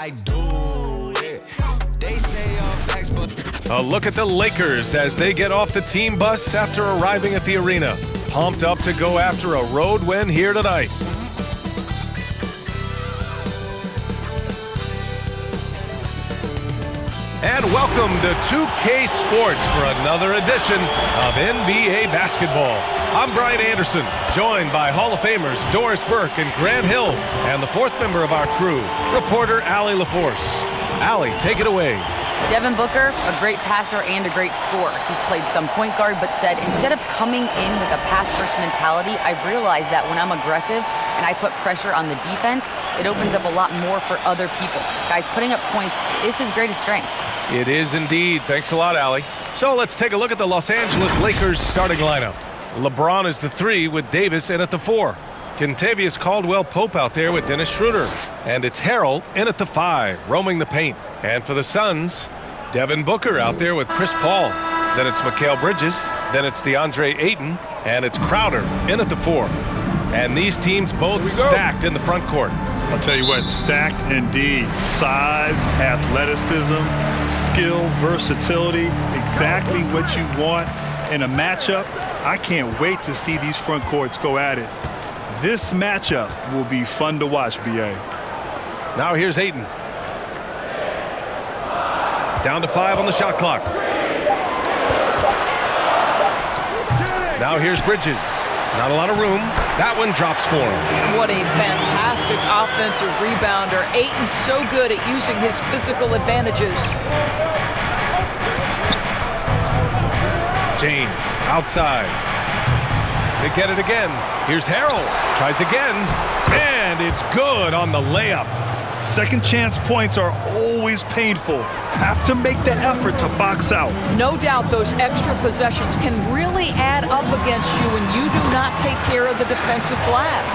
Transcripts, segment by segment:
I do it. They say all facts, but A look at the Lakers as they get off the team bus after arriving at the arena. Pumped up to go after a road win here tonight. And welcome to 2K Sports for another edition of NBA basketball. I'm Brian Anderson, joined by Hall of Famers Doris Burke and Grant Hill, and the fourth member of our crew, reporter Allie LaForce. Allie, take it away. Devin Booker, a great passer and a great scorer. He's played some point guard, but said, instead of coming in with a pass-first mentality, I've realized that when I'm aggressive and I put pressure on the defense, it opens up a lot more for other people. Guys, putting up points is his greatest strength. It is indeed. Thanks a lot, Allie. So let's take a look at the Los Angeles Lakers starting lineup. LeBron is the 3 with Davis in at the 4. Kentavious Caldwell-Pope out there with Dennis Schroeder. And it's Harrell in at the 5, roaming the paint. And for the Suns, Devin Booker out there with Chris Paul. Then it's Mikal Bridges. Then it's DeAndre Ayton. And it's Crowder in at the 4. And these teams both stacked in the front court. I'll tell you what, stacked indeed. Size, athleticism, skill, versatility, exactly what you want in a matchup. I can't wait to see these front courts go at it. This matchup will be fun to watch, B.A. Now here's Ayton. Down to 5 on the shot clock. Now here's Bridges. Not a lot of room. That one drops for him. What a fantastic offensive rebounder. Ayton's so good at using his physical advantages. James outside. They get it again. Here's Harrell. Tries again. And it's good on the layup. Second chance points are always painful. Have to make the effort to box out. No doubt those extra possessions can really add up against you when you do not take care of the defensive glass.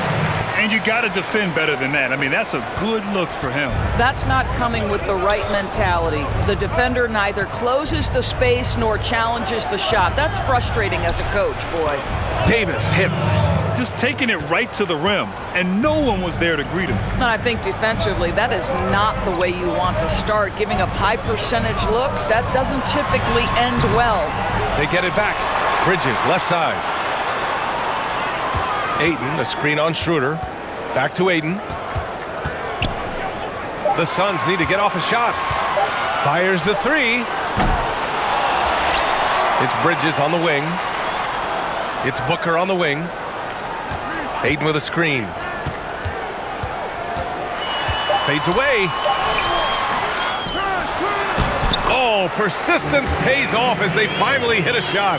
And you got to defend better than that. I mean, that's a good look for him. That's not coming with the right mentality. The defender neither closes the space nor challenges the shot. That's frustrating as a coach, boy. Davis hits. Just taking it right to the rim, and no one was there to greet him. And I think defensively, that is not the way you want to start. Giving up high percentage looks, that doesn't typically end well. They get it back. Bridges, left side. Ayton, a screen on Schroeder. Back to Ayton. The Suns need to get off a shot. Fires the 3. It's Bridges on the wing. It's Booker on the wing. Ayton with a screen. Fades away. Oh, persistence pays off as they finally hit a shot.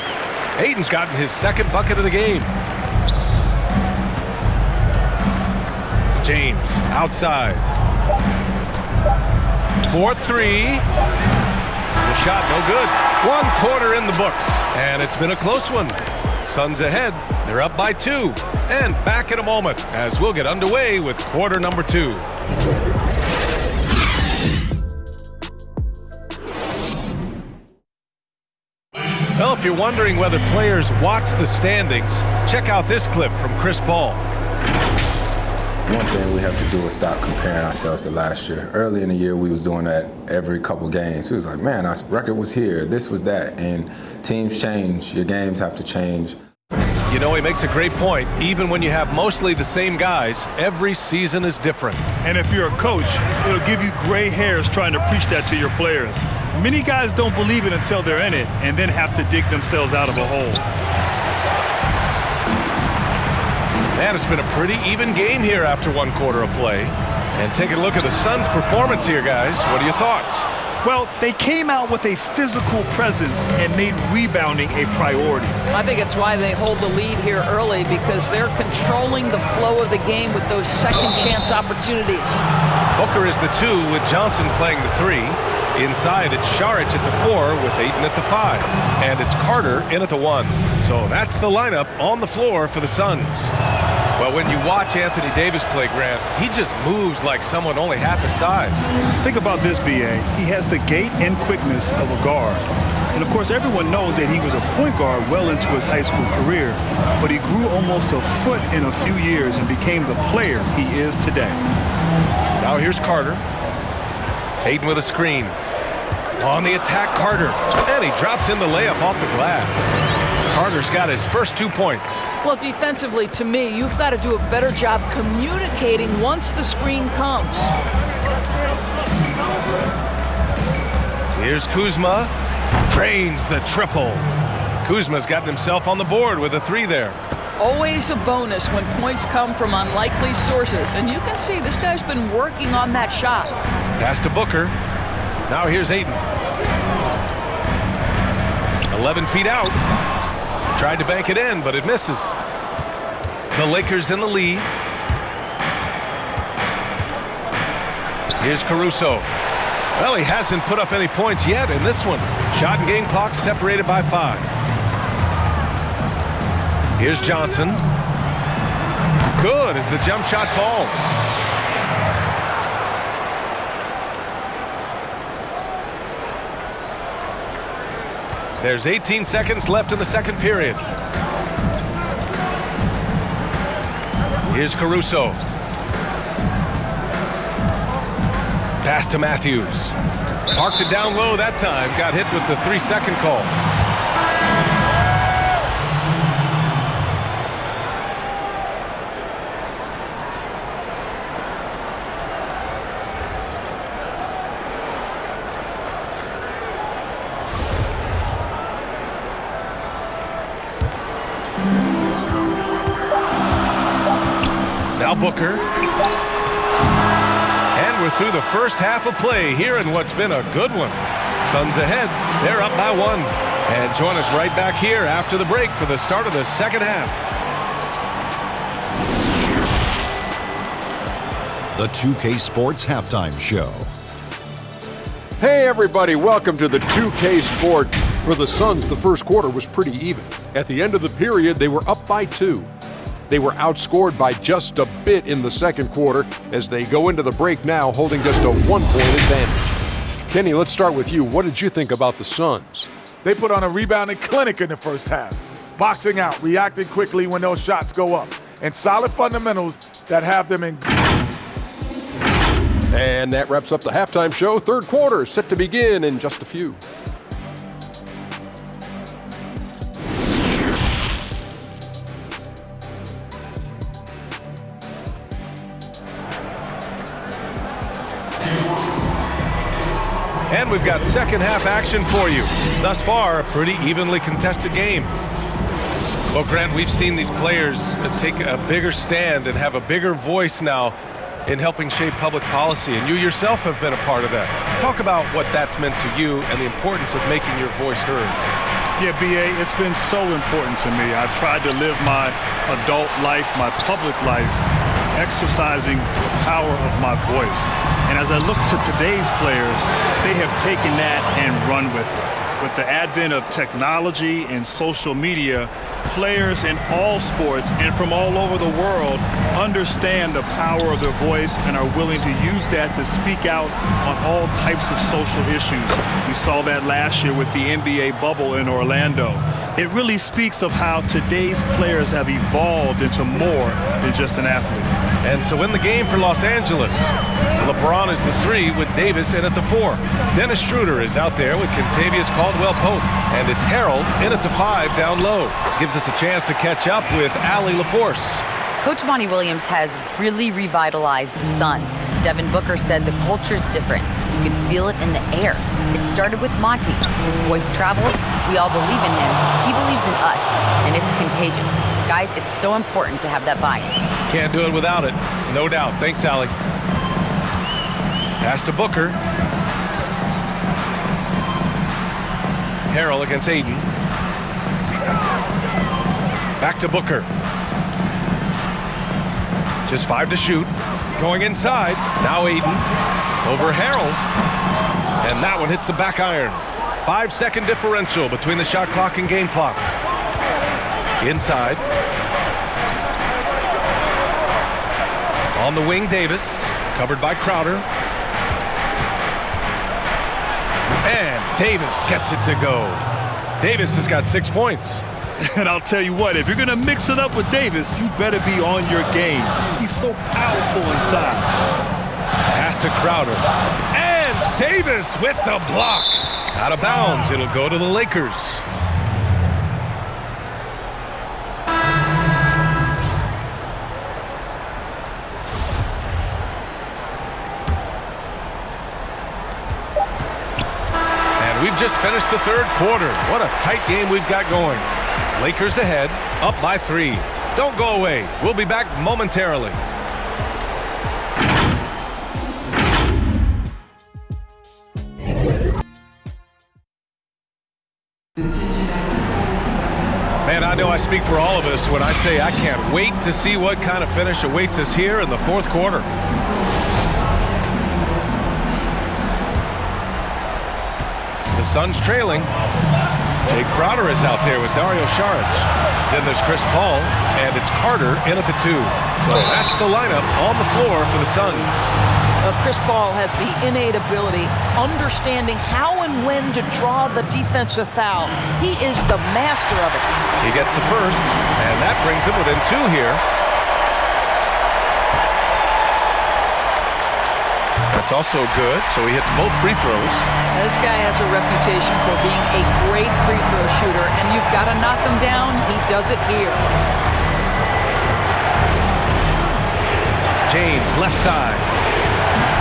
Ayton's gotten his second bucket of the game. James outside. 4-3. The shot no good. 1 quarter in the books, and it's been a close one. Suns ahead. They're up by 2. And back in a moment as we'll get underway with quarter number 2. Well, if you're wondering whether players watch the standings, check out this clip from Chris Paul. One thing we have to do is stop comparing ourselves to last year. Early in the year, we was doing that every couple games. We was like, man, our record was here, this was that. And teams change, your games have to change. You know, he makes a great point. Even when you have mostly the same guys, every season is different. And if you're a coach, it'll give you gray hairs trying to preach that to your players. Many guys don't believe it until they're in it and then have to dig themselves out of a hole. Man, it's been a pretty even game here after 1 quarter of play. And take a look at the Suns' performance here, guys. What are your thoughts? Well, they came out with a physical presence and made rebounding a priority. I think it's why they hold the lead here early, because they're controlling the flow of the game with those second chance opportunities. Booker is the 2 with Johnson playing the 3. Inside, it's Saric at the 4 with Ayton at the 5. And it's Carter in at the 1. So that's the lineup on the floor for the Suns. Well, when you watch Anthony Davis play, Grant, he just moves like someone only half his size. Think about this, B.A. He has the gait and quickness of a guard. And, of course, everyone knows that he was a point guard well into his high school career. But he grew almost a foot in a few years and became the player he is today. Now here's Carter. Ayton with a screen. On the attack, Carter. And he drops in the layup off the glass. Carter's got his first 2 points. Well, defensively, to me, you've got to do a better job communicating once the screen comes. Here's Kuzma. Drains the triple. Kuzma's gotten himself on the board with a 3 there. Always a bonus when points come from unlikely sources. And you can see this guy's been working on that shot. Pass to Booker. Now here's Ayton. 11 feet out. Tried to bank it in, but it misses. The Lakers in the lead. Here's Caruso. Well, he hasn't put up any points yet in this one. Shot and game clock separated by 5. Here's Johnson. Good as the jump shot falls. There's 18 seconds left in the second period. Here's Caruso. Pass to Matthews. Parked it down low that time. Got hit with the 3-second call. Now Booker. And we're through the first half of play here in what's been a good one. Suns ahead. They're up by 1. And join us right back here after the break for the start of the second half. The 2K Sports Halftime Show. Hey everybody, welcome to the 2K Sport. For the Suns, the first quarter was pretty even. At the end of the period, they were up by 2. They were outscored by just a bit in the second quarter as they go into the break now holding just a 1-point advantage. Kenny, let's start with you. What did you think about the Suns? They put on a rebounding clinic in the first half. Boxing out, reacting quickly when those shots go up, and solid fundamentals that have them in. And that wraps up the halftime show. Third quarter set to begin in just a few. And we've got second half action for you. Thus far, a pretty evenly contested game. Well, Grant, we've seen these players take a bigger stand and have a bigger voice now in helping shape public policy, and you yourself have been a part of that. Talk about what that's meant to you and the importance of making your voice heard. Yeah, B.A., it's been so important to me. I've tried to live my adult life, my public life, exercising the power of my voice. And as I look to today's players, they have taken that and run with it. With the advent of technology and social media, players in all sports and from all over the world understand the power of their voice and are willing to use that to speak out on all types of social issues. We saw that last year with the NBA bubble in Orlando. It really speaks of how today's players have evolved into more than just an athlete. And so in the game for Los Angeles, LeBron is the 3 with Davis in at the 4. Dennis Schroeder is out there with Kentavious Caldwell-Pope. And it's Harrell in at the 5 down low. Gives us a chance to catch up with Allie LaForce. Coach Monty Williams has really revitalized the Suns. Devin Booker said the culture's different. You can feel it in the air. It started with Monty. His voice travels. We all believe in him. He believes in us, and it's contagious. Guys, it's so important to have that buy-in. Can't do it without it. No doubt. Thanks, Allie. Pass to Booker. Harrell against Ayton. Back to Booker. Just 5 to shoot. Going inside. Now Ayton. Over Harrell. And that one hits the back iron. 5-second differential between the shot clock and game clock. Inside. On the wing, Davis. Covered by Crowder. And Davis gets it to go. Davis has got 6 points. And I'll tell you what, if you're going to mix it up with Davis, you better be on your game. He's so powerful inside. Pass to Crowder. And Davis with the block. Out of bounds. It'll go to the Lakers. And we've just finished the third quarter. What a tight game we've got going. Lakers ahead, up by 3. Don't go away. We'll be back momentarily. Man, I know I speak for all of us when I say I can't wait to see what kind of finish awaits us here in the fourth quarter. The Suns trailing. Jay Crowder is out there with Dario Saric. Then there's Chris Paul, and it's Carter in at the 2. So that's the lineup on the floor for the Suns. Chris Paul has the innate ability, understanding how and when to draw the defensive foul. He is the master of it. He gets the first, and that brings him within 2 here. That's also good, so he hits both free throws. This guy has a reputation for being a great free throw shooter, and you've got to knock him down. He does it here. James, left side.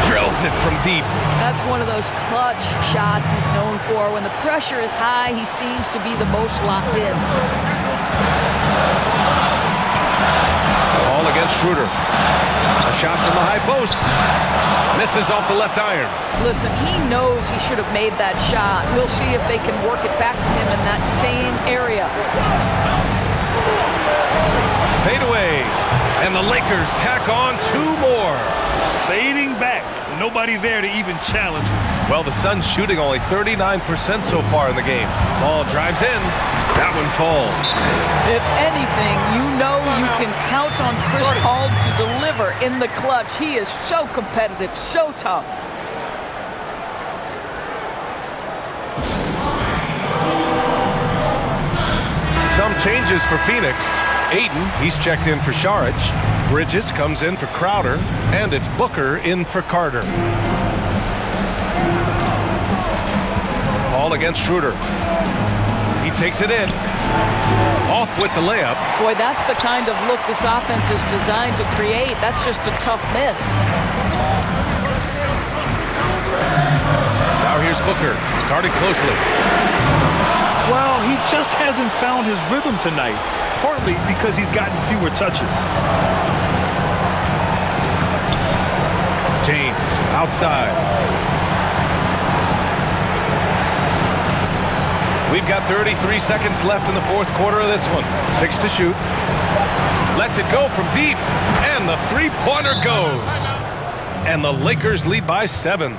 Drills it from deep. That's one of those clutch shots he's known for. When the pressure is high, he seems to be the most locked in. Ball against Schroeder. A shot from the high post. Misses off the left iron. Listen, he knows he should have made that shot. We'll see if they can work it back to him in that same area. Fade away. And the Lakers tack on 2 more. Fading back. Nobody there to even challenge him. Well, the Suns shooting only 39% so far in the game. Ball drives in. That one falls. If anything, you know you can count on Chris Paul to deliver in the clutch. He is so competitive, so tough. Some changes for Phoenix. Ayton, he's checked in for Saric. Bridges comes in for Crowder. And it's Booker in for Carter. Ball against Schroeder. He takes it in. Off with the layup. Boy, that's the kind of look this offense is designed to create. That's just a tough miss. Now here's Booker, guarded closely. Well, he just hasn't found his rhythm tonight, partly because he's gotten fewer touches. James, outside. We've got 33 seconds left in the fourth quarter of this one. 6 to shoot. Lets it go from deep, and the three-pointer goes. And the Lakers lead by 7.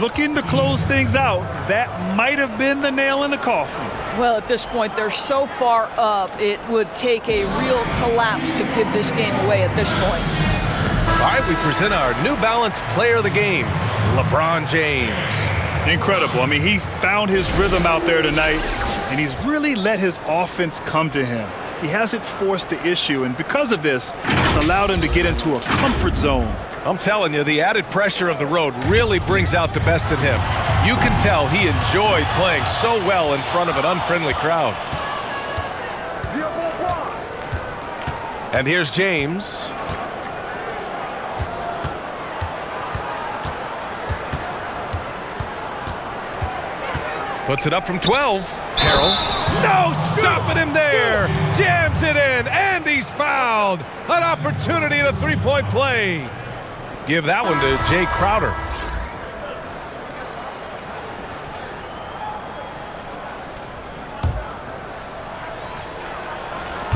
Looking to close things out. That might have been the nail in the coffin. Well, at this point, they're so far up, it would take a real collapse to give this game away at this point. All right, we present our New Balance player of the game, LeBron James. Incredible. I mean, he found his rhythm out there tonight, and he's really let his offense come to him. He hasn't forced the issue, and because of this, it's allowed him to get into a comfort zone. I'm telling you, the added pressure of the road really brings out the best in him. You can tell he enjoyed playing so well in front of an unfriendly crowd. And here's James. Puts it up from 12. Harrell. No, stopping him there. Jams it in, and he's fouled. An opportunity in a three-point play. Give that one to Jay Crowder.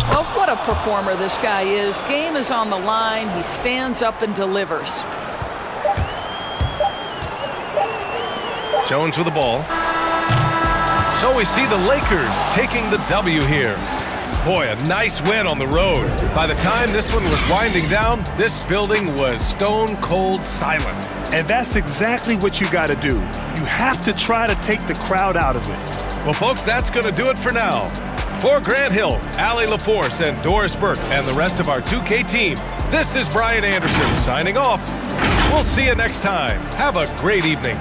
Well, what a performer this guy is. Game is on the line. He stands up and delivers. Jones with the ball. So we see the Lakers taking the W here. Boy, a nice win on the road. By the time this one was winding down, this building was stone cold silent. And that's exactly what you got to do. You have to try to take the crowd out of it. Well, folks, that's going to do it for now. For Grant Hill, Allie LaForce, and Doris Burke, and the rest of our 2K team, this is Brian Anderson signing off. We'll see you next time. Have a great evening.